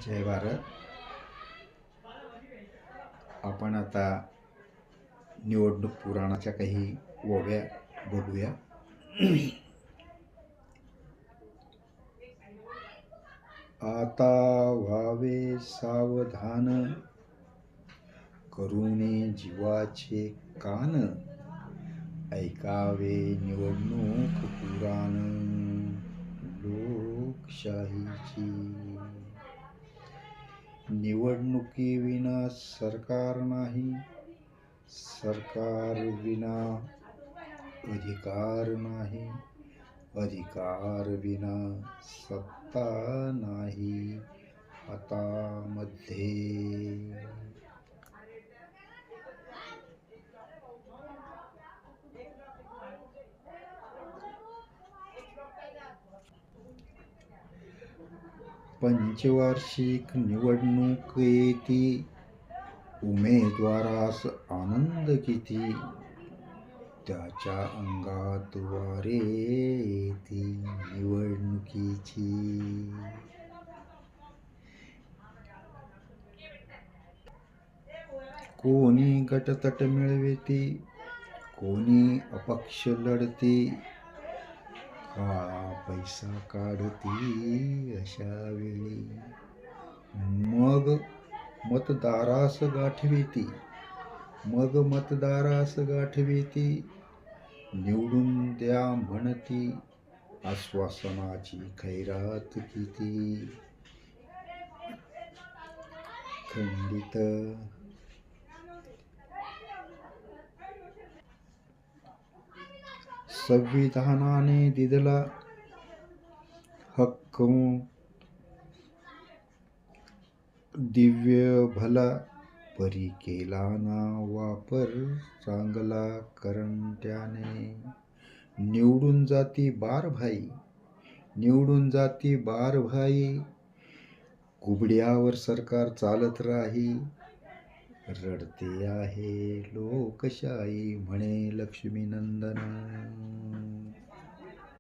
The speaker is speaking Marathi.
जय भारत. आपण आता निवडणूक पुराणाच्या काही ओव्या बघूया. आता व्हावे सावधान, करुणे जीवाचे कान, ऐकावे निवडणूक पुराण लोकशाहीची. निवडणुकीविना सरकार नाही, सरकार विना अधिकार नाही, अधिकार विना सत्ता नाही हातामध्ये. पंचवार्षिक निवडणूक येती, उमेदवारास आनंद किती, त्याच्या अंगात वारे येती निवडणुकीची. कोणी गटतट मिळविते, कोणी अपक्ष लढते, काळा पैसा काढती अशा वेळी. मग मतदारास गाठविती, निवडून द्या म्हणती, आश्वासनाची खैरात किती. खंडित संविधानाने दिलेला हक्क दिव्य भला, परी केला ना वापर चांगला करंट्याने. निवडून जाती बार भाई, कुबड्यावर सरकार चालत राही. रडते आहे लोकशाही म्हणे लक्ष्मीनंदन.